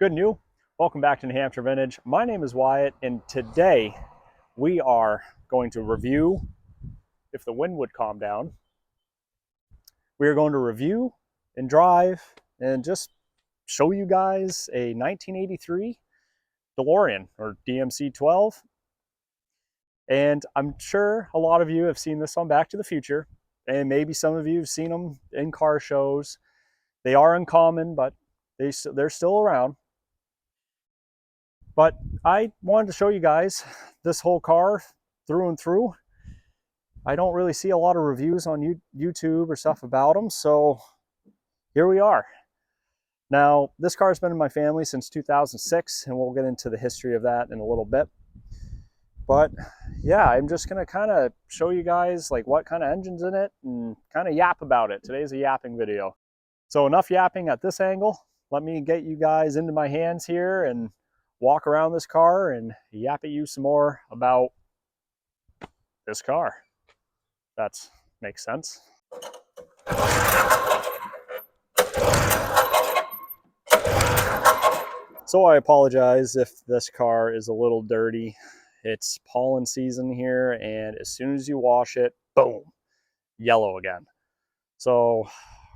Good and new. Welcome back to New Hampshire Vintage. My name is Wyatt, and today we are going to review, if the wind would calm down, we are going to review and drive and just show you guys a 1983 DeLorean or DMC-12. And I'm sure a lot of you have seen this on Back to the Future, and maybe some of you have seen them in car shows. They are uncommon, but they're still around. But I wanted to show you guys this whole car through and through. I don't really see a lot of reviews on YouTube or stuff about them, so here we are. Now, this car's been in my family since 2006, and we'll get into the history of that in a little bit. But yeah, I'm just gonna kind of show you guys like what kind of engine's in it and kind of yap about it. Today's a yapping video. So enough yapping at this angle. Let me get you guys into my hands here and walk around this car and yap at you some more about this car. That makes sense. So I apologize if this car is a little dirty. It's pollen season here, and as soon as you wash it, boom, yellow again. So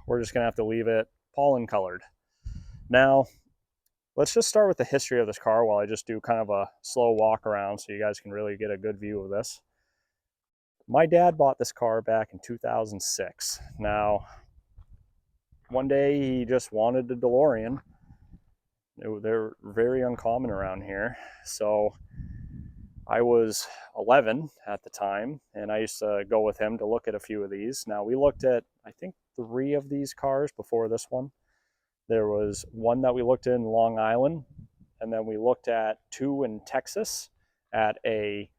we're just gonna have to leave it pollen colored. Now, let's just start with the history of this car while I just do kind of a slow walk around so you guys can really get a good view of this. My dad bought this car back in 2006. Now, one day he just wanted a DeLorean. They're very uncommon around here. So I was 11 at the time, and I used to go with him to look at a few of these. Now, we looked at, I think, 3 of these cars before this one. There was one that we looked in Long Island, and then we looked at 2 in Texas at a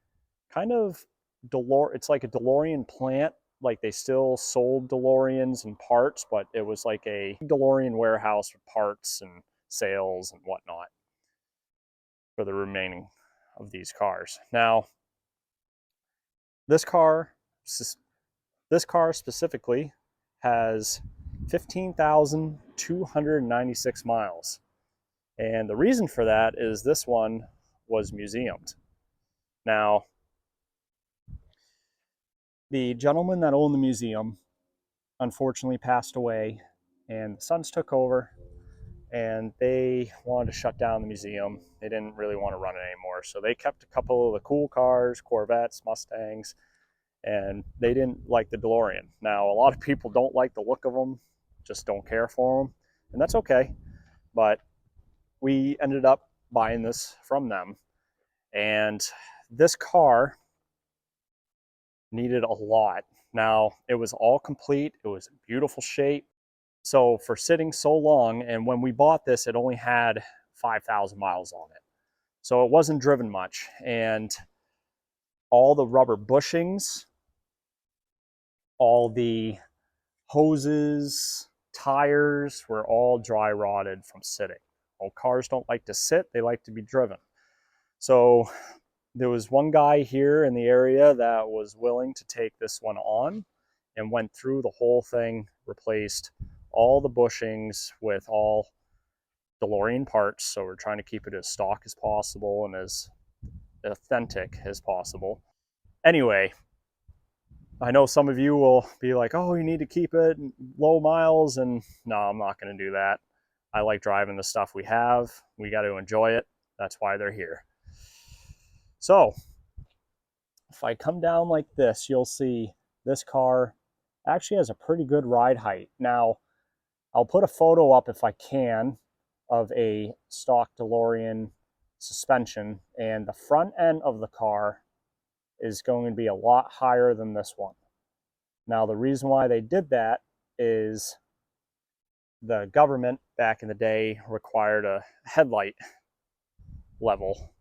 kind of it's like a DeLorean plant. Like they still sold DeLoreans and parts, but it was like a DeLorean warehouse with parts and sales and whatnot for the remaining of these cars. Now, this car specifically has 15,296 miles. And the reason for that is this one was museumed. Now, the gentleman that owned the museum unfortunately passed away, and the sons took over, and they wanted to shut down the museum. They didn't really want to run it anymore, so they kept a couple of the cool cars, Corvettes, Mustangs, and they didn't like the DeLorean. Now, a lot of people don't like the look of them, just don't care for them, and that's okay. But we ended up buying this from them, and this car needed a lot. Now, it was all complete. It was in beautiful shape. So for sitting so long, and when we bought this, it only had 5,000 miles on it. So it wasn't driven much. And all the rubber bushings, all the hoses, tires were all dry rotted from sitting. Well, cars don't like to sit, they like to be driven. So there was one guy here in the area that was willing to take this one on and went through the whole thing, replaced all the bushings with all DeLorean parts. So we're trying to keep it as stock as possible and as authentic as possible. Anyway, I know some of you will be like, oh, you need to keep it low miles, and no, I'm not going to do that. I like driving the stuff we have. We got to enjoy it. That's why they're here. So if I come down like this, you'll see this car actually has a pretty good ride height. Now, I'll put a photo up if I can of a stock DeLorean suspension, and the front end of the car is going to be a lot higher than this one. Now, the reason why they did that is the government back in the day required a headlight level,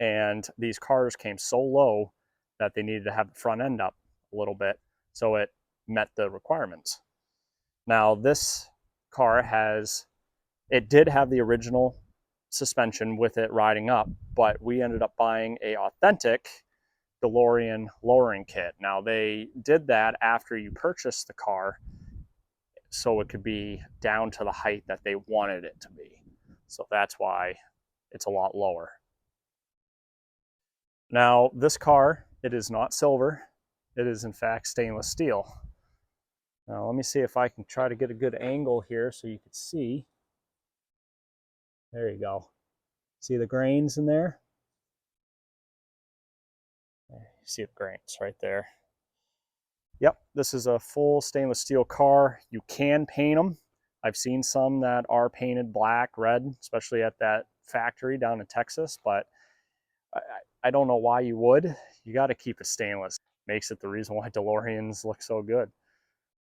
and these cars came so low that they needed to have the front end up a little bit so it met the requirements. Now, this car it did have the original suspension with it riding up, but we ended up buying a authentic DeLorean lowering kit. Now, they did that after you purchased the car so it could be down to the height that they wanted it to be. So that's why it's a lot lower. Now, this car, it is not silver. It is in fact stainless steel. Now, let me see if I can try to get a good angle here so you can see. There you go. See the grains in there? You see the grains right there. Yep, this is a full stainless steel car. You can paint them. I've seen some that are painted black, red, especially at that factory down in Texas, but I don't know why you would. You got to keep it stainless. Makes it the reason why DeLoreans look so good.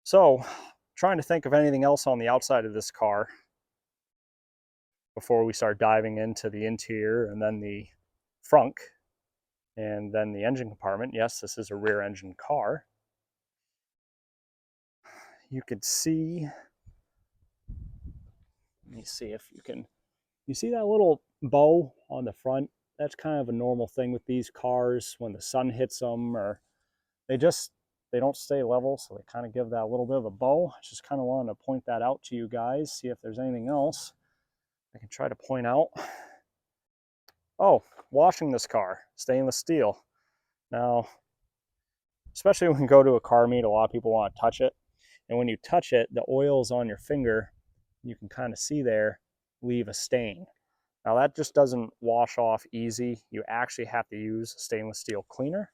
So, trying to think of anything else on the outside of this car before we start diving into the interior and then the frunk and then the engine compartment. Yes, this is a rear engine car. You could see, let me see if you can, you see that little bow on the front? That's kind of a normal thing with these cars when the sun hits them, or they don't stay level, so they kind of give that little bit of a bow. I just kind of wanted to point that out to you guys, see if there's anything else I can try to point out. Oh, washing this car, stainless steel. Now, especially when you go to a car meet, a lot of people want to touch it. And when you touch it, the oils on your finger, you can kind of see there, leave a stain. Now that just doesn't wash off easy. You actually have to use a stainless steel cleaner.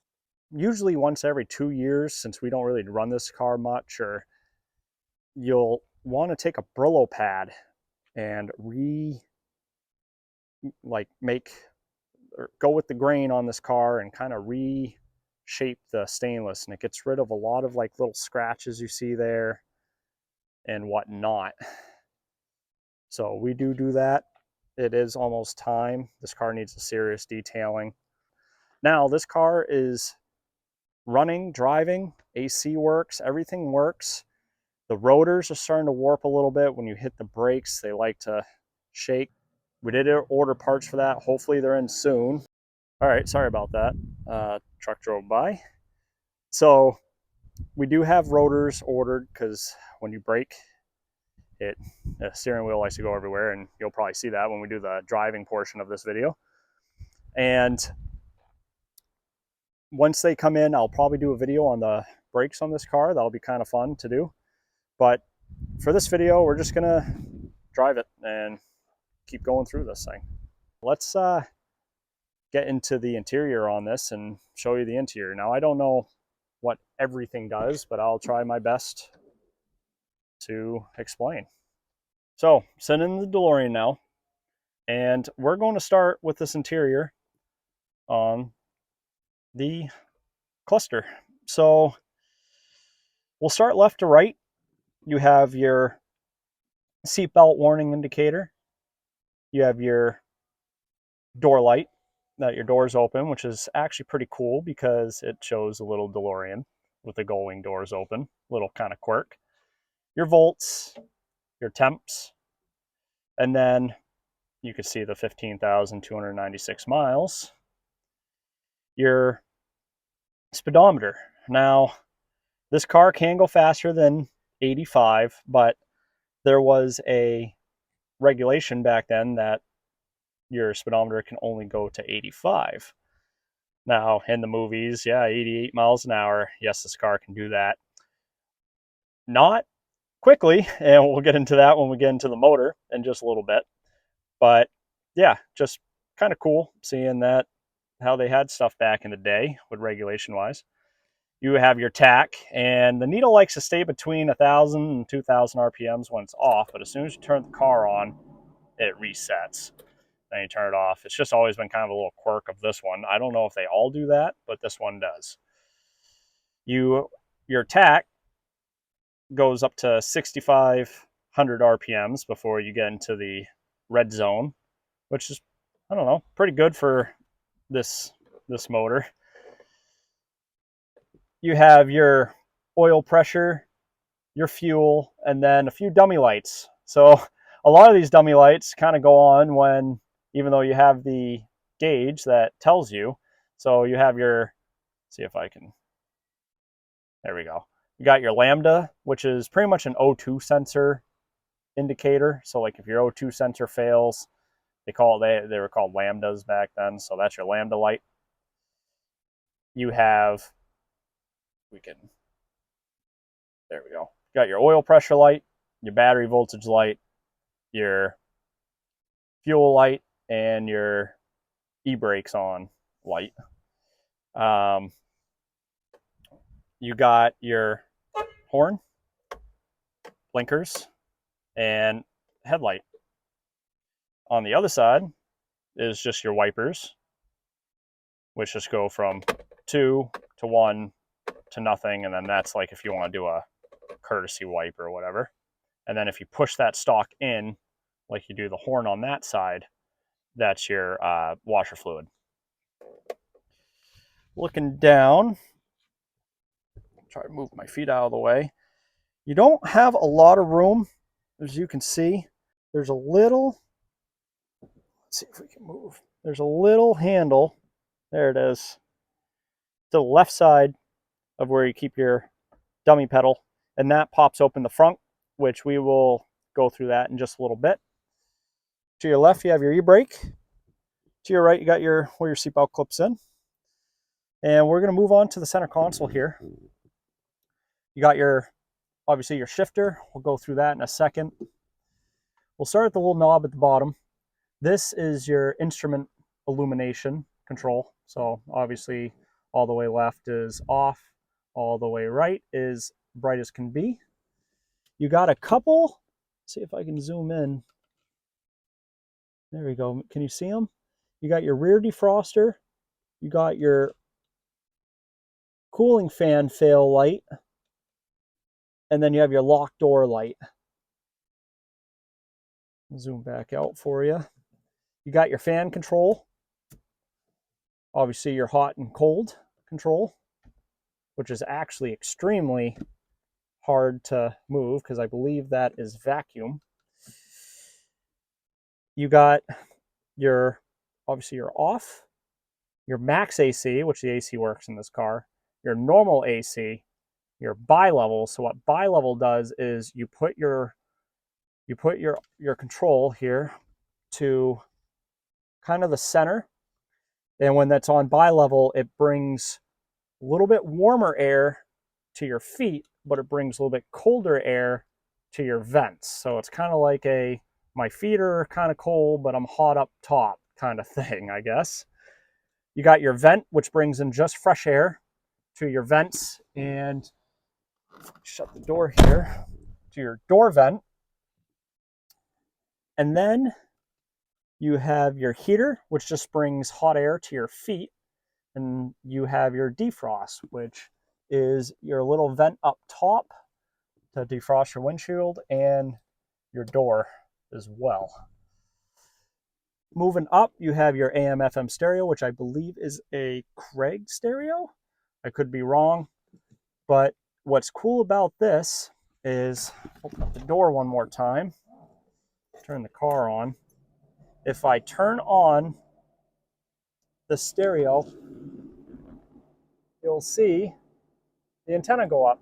Usually once every 2 years, since we don't really run this car much, or you'll want to take a Brillo pad and go with the grain on this car and kind of reshape the stainless, and it gets rid of a lot of like little scratches you see there and whatnot. So we do that. It is almost time. This car needs a serious detailing. Now this car is running, driving, AC works, everything works. The rotors are starting to warp a little bit. When you hit the brakes, they like to shake. We did order parts for that. Hopefully they're in soon. All right, sorry about that. Truck drove by. So we do have rotors ordered because when you brake, the steering wheel likes to go everywhere, and you'll probably see that when we do the driving portion of this video. And once they come in, I'll probably do a video on the brakes on this car. That'll be kind of fun to do. But for this video, we're just gonna drive it and keep going through this thing. Let's get into the interior on this and show you the interior. Now, I don't know what everything does, but I'll try my best to explain. So, sitting in the DeLorean now, and we're going to start with this interior on the cluster. So, we'll start left to right. You have your seatbelt warning indicator. You have your door light that your door's open, which is actually pretty cool because it shows a little DeLorean with the gull-wing doors open. Little kind of quirk. Your volts, your temps, and then you can see the 15,296 miles. Your speedometer. Now, this car can go faster than 85, but there was a regulation back then that your speedometer can only go to 85. Now, in the movies, yeah, 88 miles an hour. Yes, this car can do that. Not quickly, and we'll get into that when we get into the motor in just a little bit. But yeah, just kind of cool seeing that, how they had stuff back in the day with regulation wise. You have your tach, and the needle likes to stay between 1,000 and 2,000 RPMs when it's off, but as soon as you turn the car on, it resets. Then you turn it off. It's just always been kind of a little quirk of this one. I don't know if they all do that, but this one does. Your tach goes up to 6,500 RPMs before you get into the red zone, which is, I don't know, pretty good for this motor. You have your oil pressure, your fuel, and then a few dummy lights. So a lot of these dummy lights kind of go on when, even though you have the gauge that tells you. So you have your, see if I can, there we go. You got your lambda, which is pretty much an O2 sensor indicator. So like if your O2 sensor fails, They were called lambdas back then, so that's your lambda light. You have, there we go. You got your oil pressure light, your battery voltage light, your fuel light, and your e-brakes on light. You got your horn, blinkers, and headlight. On the other side is just your wipers, which just go from 2 to 1 to nothing, and then that's like if you want to do a courtesy wipe or whatever. And then if you push that stalk in, like you do the horn on that side, that's your washer fluid. Looking down, try to move my feet out of the way. You don't have a lot of room, as you can see. There's a little, let's see if we can move. There's a little handle, there it is, to the left side of where you keep your dummy pedal, and that pops open the front, which we will go through that in just a little bit. To your left, you have your e-brake. To your right, you got where your seatbelt clips in. And we're going to move on to the center console here. You got obviously your shifter. We'll go through that in a second. We'll start at the little knob at the bottom. This is your instrument illumination control. So obviously all the way left is off, all the way right is bright as can be. You got a couple, see if I can zoom in. There we go. Can you see them? You got your rear defroster. You got your cooling fan fail light. And then you have your lock door light. Zoom back out for you. You got your fan control. Obviously your hot and cold control, which is actually extremely hard to move because I believe that is vacuum. You got obviously your off, your max AC, which the AC works in this car, your normal AC, your bi-level. So what bi-level does is you put your control here to kind of the center, and when that's on bi-level, it brings a little bit warmer air to your feet, but it brings a little bit colder air to your vents. So it's kind of like my feet are kind of cold, but I'm hot up top kind of thing, I guess. You got your vent, which brings in just fresh air to your vents, and shut the door here, to your door vent. And then you have your heater, which just brings hot air to your feet. And you have your defrost, which is your little vent up top to defrost your windshield and your door as well. Moving up, you have your AM/FM stereo, which I believe is a Craig stereo. I could be wrong, but what's cool about this is, open up the door one more time, turn the car on. If I turn on the stereo, you'll see the antenna go up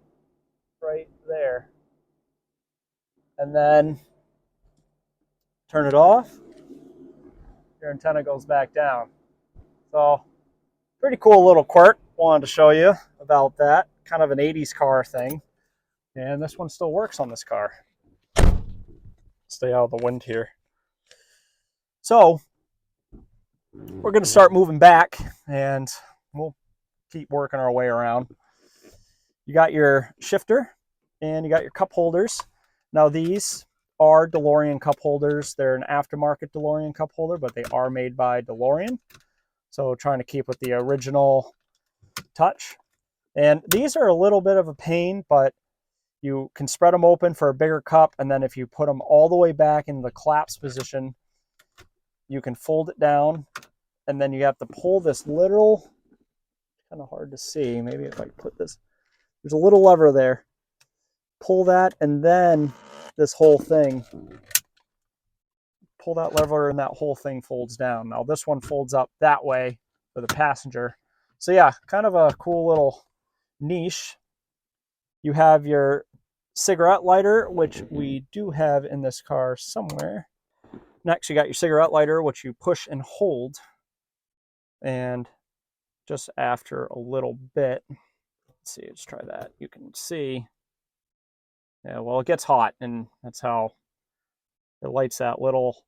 right there. And then turn it off, your antenna goes back down. So pretty cool little quirk. Wanted to show you about that. Kind of an 80s car thing. And this one still works on this car. Stay out of the wind here. So we're going to start moving back, and we'll keep working our way around. You got your shifter, and you got your cup holders. Now these are Delorean cup holders. They're an aftermarket Delorean cup holder, but they are made by Delorean. So trying to keep with the original touch. And these are a little bit of a pain, but you can spread them open for a bigger cup, and then if you put them all the way back in the collapse position, you can fold it down, and then you have to pull this little, kind of hard to see, maybe if I put this, there's a little lever there. Pull that, and then this whole thing, pull that lever, and that whole thing folds down. Now this one folds up that way for the passenger. So yeah, kind of a cool little niche. You have your cigarette lighter, which we do have in this car somewhere. Next, you got your cigarette lighter, which you push and hold. And just after a little bit, let's see, let's try that. You can see, yeah, well, it gets hot, and that's how it lights that little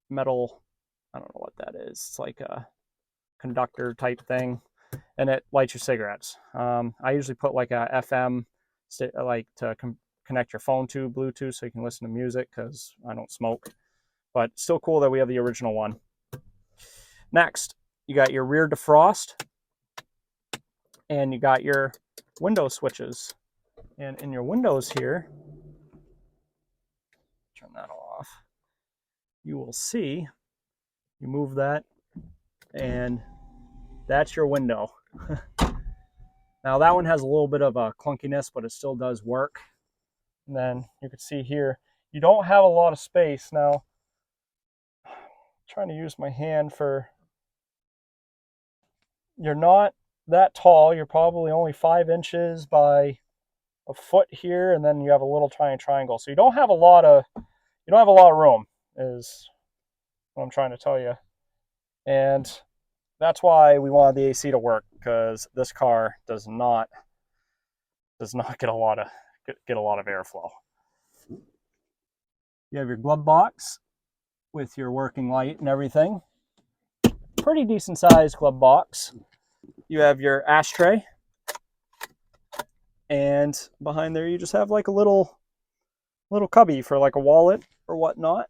metal, I don't know what that is. It's like a conductor type thing, and it lights your cigarettes. I usually put like a FM, like to connect your phone to Bluetooth so you can listen to music because I don't smoke. But still cool that we have the original one. Next, you got your rear defrost, and you got your window switches. And in your windows here, turn that off, you will see, you move that, and that's your window. Now that one has a little bit of a clunkiness, but it still does work. And then you can see here, you don't have a lot of space. Now, I'm trying to use my hand for, you're not that tall. You're probably only 5 inches by a foot here, and then you have a little tiny triangle. So you don't have a lot of room, is what I'm trying to tell you. And that's why we wanted the AC to work, because this car does not get a lot of airflow. You have your glove box with your working light and everything. Pretty decent sized glove box. You have your ashtray, and behind there you just have like a little cubby for like a wallet or whatnot.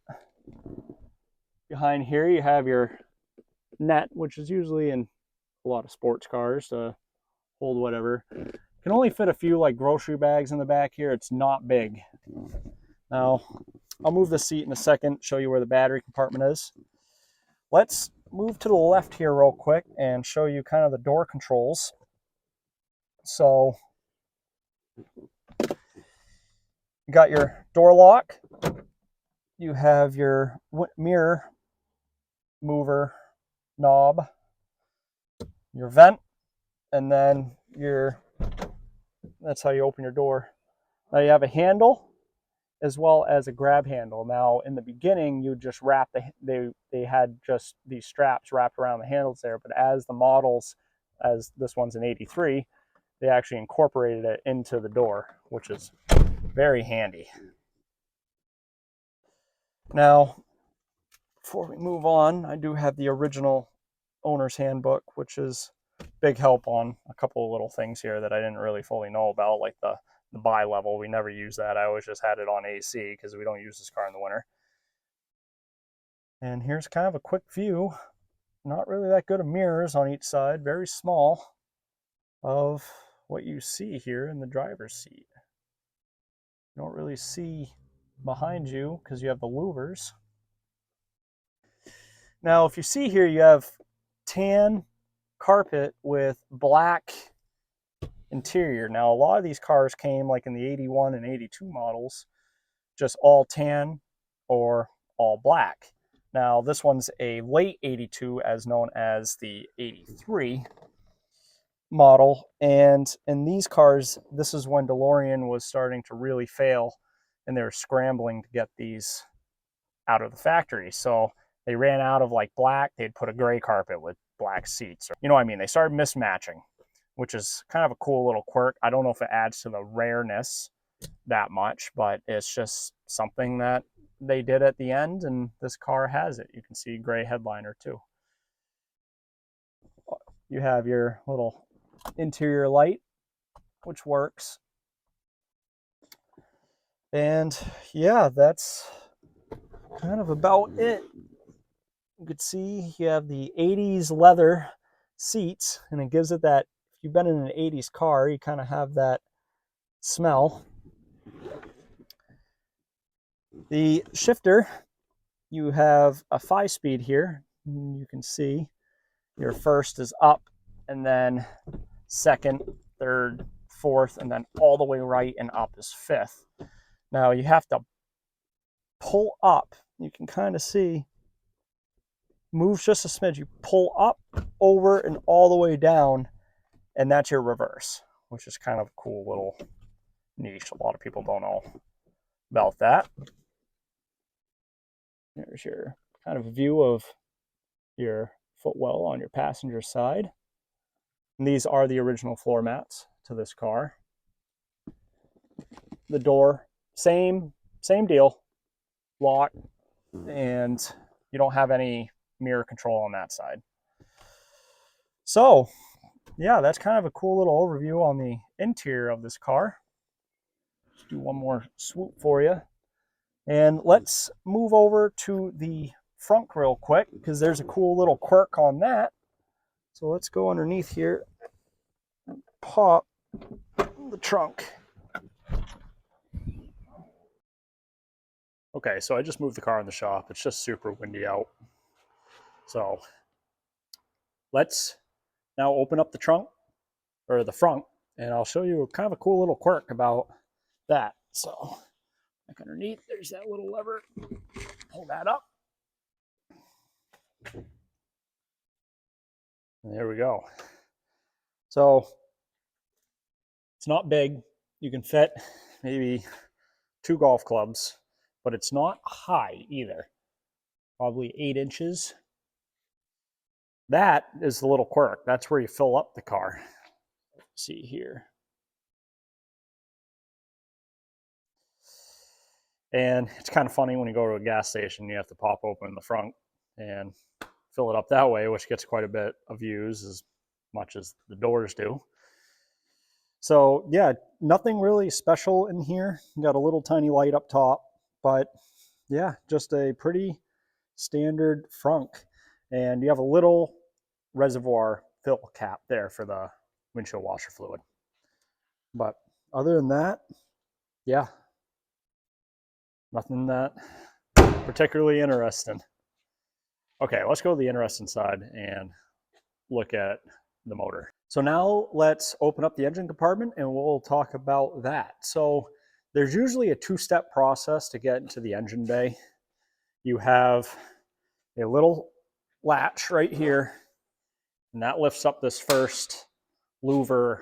Behind here you have your net, which is usually in a lot of sports cars to hold whatever. You can only fit a few like grocery bags in the back here. It's not big. Now, I'll move the seat in a second, show you where the battery compartment is. Let's move to the left here real quick and show you kind of the door controls. So, you got your door lock. You have your mirror mover knob, your vent, and then that's how you open your door. Now you have a handle as well as a grab handle. Now in the beginning you just wrap they had just these straps wrapped around the handles there, but as the models, as this one's an 83, they actually incorporated it into the door, which is very handy. Now, before we move on, I do have the original owner's handbook, which is big help on a couple of little things here that I didn't really fully know about, like the bi-level. We never use that. I always just had it on AC because we don't use this car in the winter. And here's kind of a quick view. Not really that good of mirrors on each side, very small, of what you see here in the driver's seat. You don't really see behind you because you have the louvers. Now, if you see here, you have tan carpet with black interior. Now, a lot of these cars came like in the 81 and 82 models, just all tan or all black. Now, this one's a late 82, as known as the 83 model. And in these cars, this is when Delorean was starting to really fail, and they were scrambling to get these out of the factory. So they ran out of like black. They'd put a gray carpet with black seats. You know what I mean? They started mismatching, which is kind of a cool little quirk. I don't know if it adds to the rareness that much, but it's just something that they did at the end, and this car has it. You can see gray headliner too. You have your little interior light, which works. And yeah, that's kind of about it. You could see you have the 80s leather seats, and it gives it that, if you've been in an 80s car, you kind of have that smell. The shifter, you have a 5-speed here. You can see your first is up, and then second, third, fourth, and then all the way right and up is fifth. Now you have to pull up. You can kind of see, moves just a smidge. You pull up, over, and all the way down, and that's your reverse, which is kind of a cool little niche. A lot of people don't know about that. There's your kind of a view of your footwell on your passenger side. And these are the original floor mats to this car. The door, same deal, lock, and you don't have any mirror control on that side. So yeah, that's kind of a cool little overview on the interior of this car. Let's do one more swoop for you. And let's move over to the front real quick because there's a cool little quirk on that. So let's go underneath here and pop the trunk. Okay, so I just moved the car in the shop. It's just super windy out. So let's now open up the trunk, or the front, and I'll show you kind of a cool little quirk about that. So back underneath, there's that little lever. Pull that up. And there we go. So it's not big. You can fit maybe 2 golf clubs, but it's not high either. Probably 8 inches. That is the little quirk. That's where you fill up the car. Let's see here. And it's kind of funny when you go to a gas station, you have to pop open the front and fill it up that way, which gets quite a bit of views as much as the doors do. So yeah, nothing really special in here. You got a little tiny light up top, but yeah, just a pretty standard frunk. And you have a little reservoir fill cap there for the windshield washer fluid. But other than that, yeah, nothing that particularly interesting. Okay, let's go to the interesting side and look at the motor. So now let's open up the engine compartment and we'll talk about that. So there's usually a 2-step process to get into the engine bay. You have a little latch right here, and that lifts up this first louver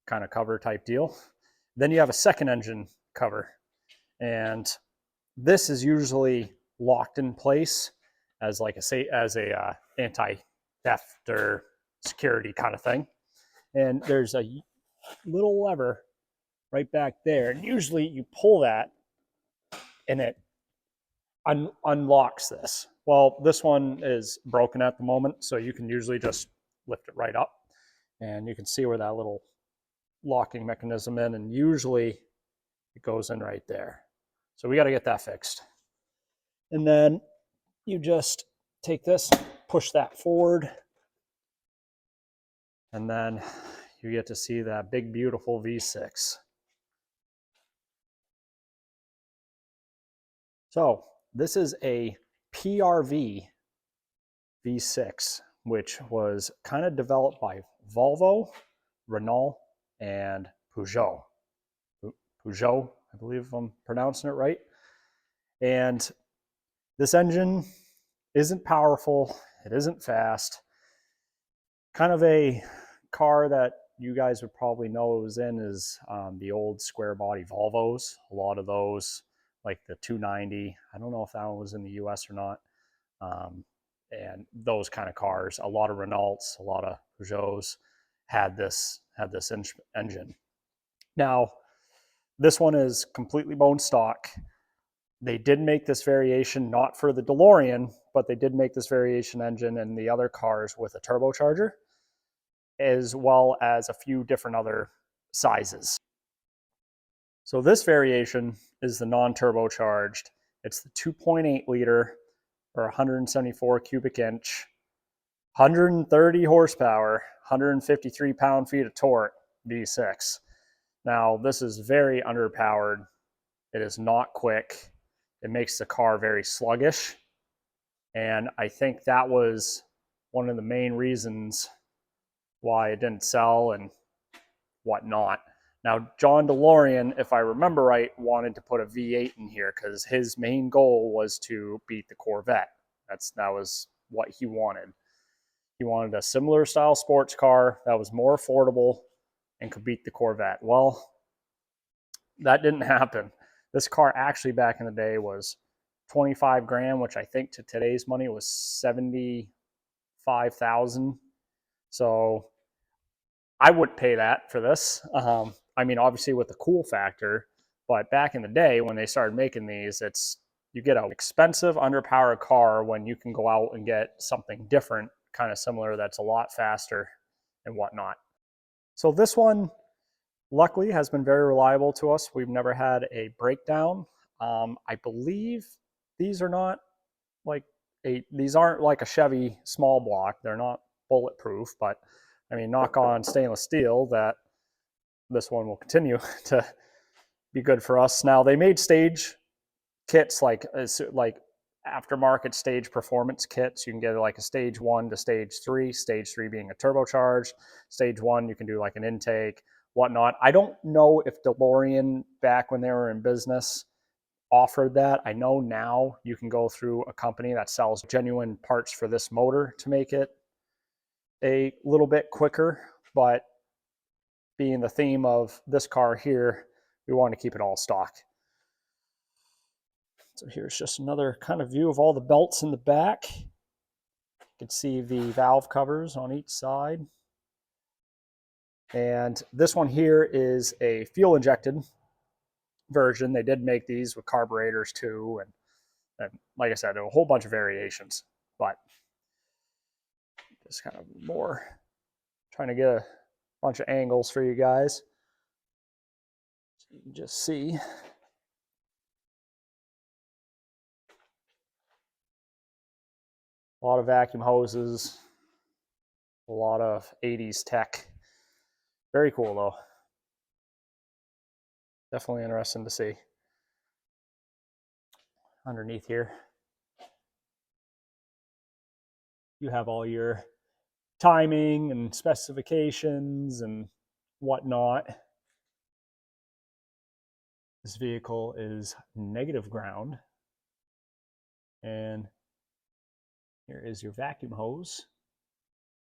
kind of cover type deal. Then you have a second engine cover, and this is usually locked in place as like a anti-theft or security kind of thing. And there's a little lever right back there, and usually you pull that and it unlocks this. Well, this one is broken at the moment, so you can usually just lift it right up, and you can see where that little locking mechanism in, and usually it goes in right there. So we got to get that fixed. And then you just take this, push that forward, and then you get to see that big, beautiful V6. So this is a PRV V6, which was kind of developed by Volvo, Renault, and Peugeot. Peugeot, I believe I'm pronouncing it right. And this engine isn't powerful. It isn't fast. Kind of a car that you guys would probably know it was in is the old square body Volvos. A lot of those, like the 290. I don't know if that one was in the US or not. And those kind of cars, a lot of Renaults, a lot of Peugeots had this engine. Now, this one is completely bone stock. They did make this variation not for the Delorean, but they did make this variation engine in the other cars with a turbocharger, as well as a few different other sizes. So this variation is the non-turbocharged. It's the 2.8 liter or 174 cubic inch, 130 horsepower, 153 pound-feet of torque V6. Now, this is very underpowered. It is not quick. It makes the car very sluggish. And I think that was one of the main reasons why it didn't sell and whatnot. Now, John DeLorean, if I remember right, wanted to put a V8 in here because his main goal was to beat the Corvette. That was what he wanted. He wanted a similar style sports car that was more affordable and could beat the Corvette. Well, that didn't happen. This car actually back in the day was 25 grand, which I think to today's money was 75,000. So I wouldn't pay that for this. I mean, obviously with the cool factor, but back in the day when they started making these, you get an expensive underpowered car when you can go out and get something different, kind of similar, that's a lot faster and whatnot. So this one, luckily, has been very reliable to us. We've never had a breakdown. I believe these are not like these aren't like a Chevy small block. They're not bulletproof, but I mean, knock on stainless steel that this one will continue to be good for us. Now, they made stage kits like aftermarket stage performance kits. You can get like a stage 1 to stage 3, stage 3 being a turbocharged. Stage 1, you can do like an intake, whatnot. I don't know if Delorean, back when they were in business, offered that. I know now you can go through a company that sells genuine parts for this motor to make it a little bit quicker, but being the theme of this car here, we want to keep it all stock. So here's just another kind of view of all the belts in the back. You can see the valve covers on each side. And this one here is a fuel injected version. They did make these with carburetors too, and like I said, a whole bunch of variations, but just kind of more trying to get a bunch of angles for you guys so you can just see. A lot of vacuum hoses, a lot of 80s tech. Very cool though. Definitely interesting to see. Underneath here, you have all your timing and specifications and whatnot. This vehicle is negative ground. And here is your vacuum hose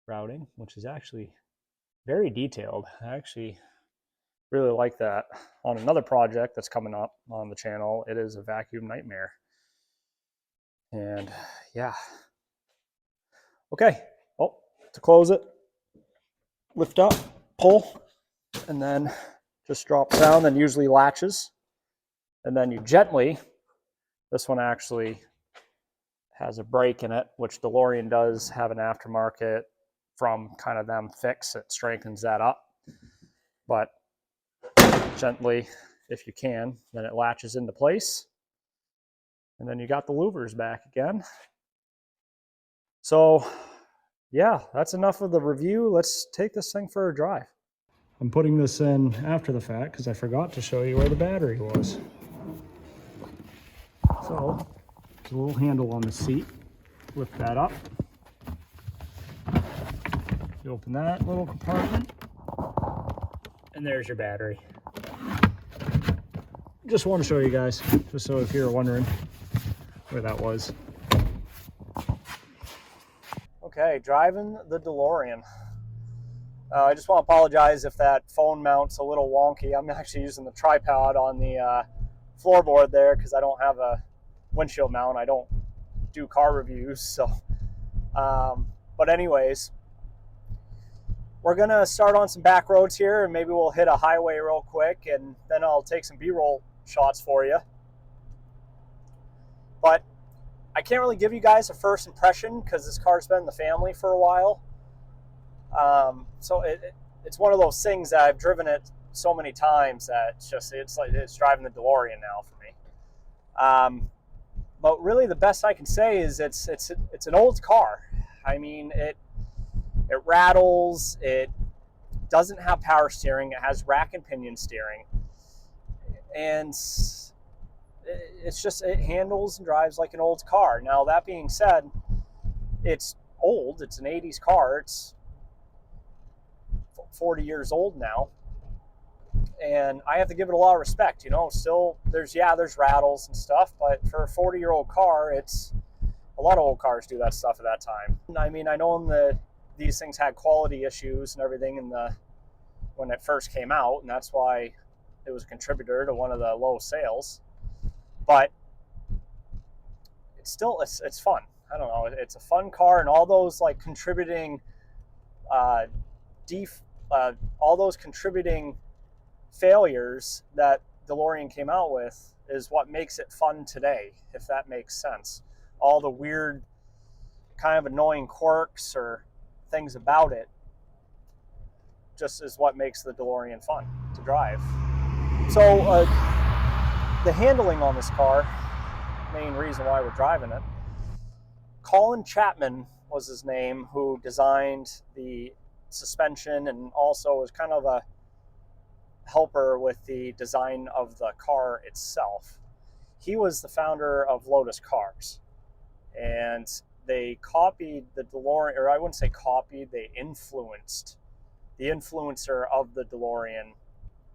routing, which is actually very detailed. I actually really like that. On another project that's coming up on the channel, it is a vacuum nightmare. And yeah. Okay, well, to close it, lift up, pull, and then just drops down, then usually latches. And then you gently, this one actually has a brake in it, which Delorean does have an aftermarket from kind of them fix. It strengthens that up. But gently, if you can, then it latches into place. And then you got the louvers back again. So yeah, that's enough of the review. Let's take this thing for a drive. I'm putting this in after the fact because I forgot to show you where the battery was. So there's a little handle on the seat. Lift that up. You open that little compartment, and there's your battery. Just want to show you guys, just so if you're wondering where that was. Okay, driving the Delorean. I just want to apologize if that phone mount's a little wonky. I'm actually using the tripod on the floorboard there because I don't have a windshield mount. I don't do car reviews, so. But anyways, we're gonna start on some back roads here, and maybe we'll hit a highway real quick, and then I'll take some B-roll shots for you. But I can't really give you guys a first impression because this car's been in the family for a while. So it's one of those things that I've driven it so many times that it's like it's driving the DeLorean now for me. But really, the best I can say is it's an old car. I mean, it rattles. It doesn't have power steering. It has rack and pinion steering, and it handles and drives like an old car. Now, that being said, it's old. It's an 80s car. It's 40 years old now, and I have to give it a lot of respect. You know, still there's rattles and stuff, but for a 40-year-old car, it's a lot of old cars do that stuff at that time. I mean, I know these things had quality issues and everything when it first came out, and that's why it was a contributor to one of the low sales. But it's fun. I don't know. It's a fun car, and all those like contributing, uh, def, all those contributing failures that DeLorean came out with is what makes it fun today, if that makes sense. All the weird, kind of annoying quirks or things about it just is what makes the DeLorean fun to drive. So the handling on this car, main reason why we're driving it, Colin Chapman was his name, who designed the suspension and also was kind of a helper with the design of the car itself. He was the founder of Lotus Cars, and they copied the DeLorean, or I wouldn't say copied, they influenced. The influencer of the DeLorean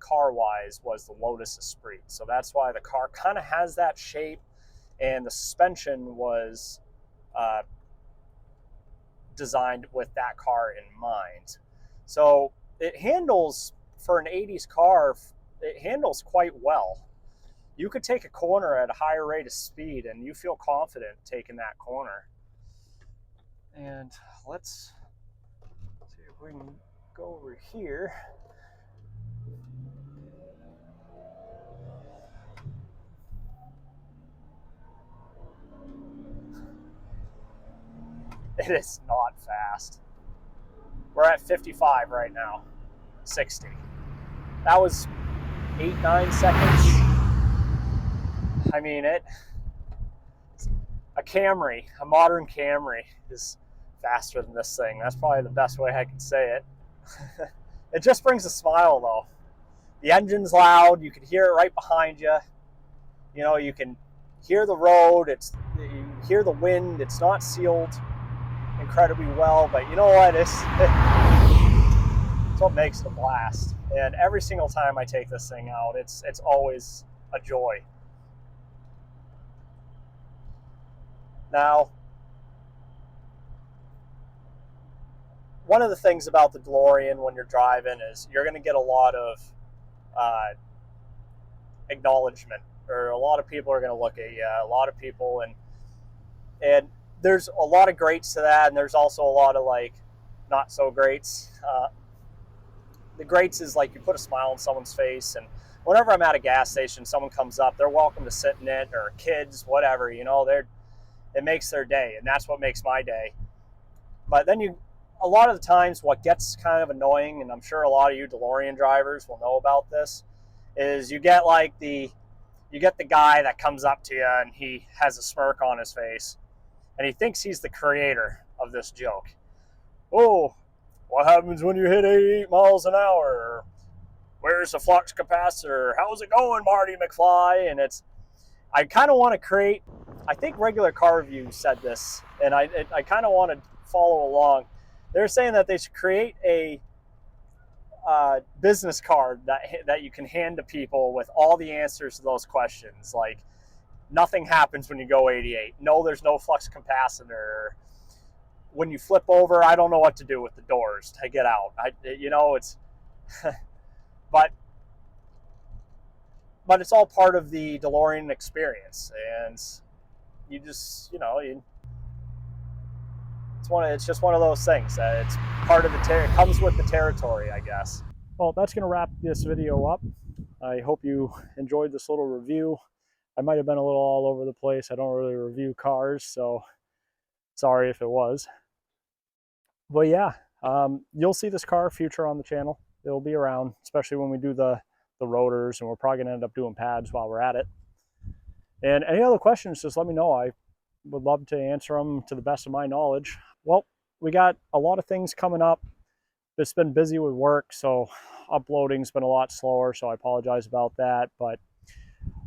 car-wise was the Lotus Esprit. So that's why the car kind of has that shape, and the suspension was designed with that car in mind. So it handles, for an 80s car, it handles quite well. You could take a corner at a higher rate of speed and you feel confident taking that corner. And let's see if we can go over here. It is not fast. We're at 55 right now, 60. That was 8-9 seconds. I mean, a Camry, a modern Camry, is faster than this thing. That's probably the best way I can say it. It just brings a smile, though. The engine's loud. You can hear it right behind you. You know, you can hear the road. You hear the wind. It's not sealed incredibly well, but you know what? It's what makes it a blast. And every single time I take this thing out, it's always a joy. Now, one of the things about the DeLorean when you're driving is you're going to get a lot of acknowledgement, or a lot of people are going to look at you, a lot of people, and there's a lot of greats to that, and there's also a lot of like not so greats. The greats is like you put a smile on someone's face, and whenever I'm at a gas station, someone comes up, they're welcome to sit in it, or kids, whatever, you know, it makes their day, and that's what makes my day. But then a lot of the times what gets kind of annoying, and I'm sure a lot of you DeLorean drivers will know about this, is you get the guy that comes up to you and he has a smirk on his face and he thinks he's the creator of this joke. Oh, what happens when you hit 88 miles an hour? Where's the flux capacitor? How's it going, Marty McFly? And I kind of want to create, I think Regular Car Review said this, and I kind of want to follow along. They're saying that they should create a business card that you can hand to people with all the answers to those questions. Like, nothing happens when you go 88. No, there's no flux capacitor. When you flip over, I don't know what to do with the doors to get out. It's, but it's all part of the DeLorean experience, and you just, it's just one of those things that it's part of it comes with the territory, I guess. Well, that's going to wrap this video up. I hope you enjoyed this little review. I might have been a little all over the place. I don't really review cars, so sorry if it was. But yeah, you'll see this car future on the channel. It'll be around, especially when we do the rotors, and we're probably going to end up doing pads while we're at it. And any other questions, just let me know. I would love to answer them to the best of my knowledge. Well, we got a lot of things coming up. It's been busy with work, so uploading's been a lot slower, so I apologize about that. But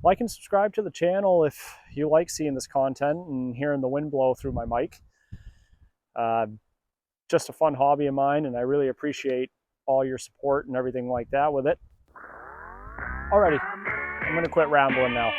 like and subscribe to the channel if you like seeing this content and hearing the wind blow through my mic. Just a fun hobby of mine, and I really appreciate all your support and everything like that with it. Alrighty, I'm going to quit rambling now.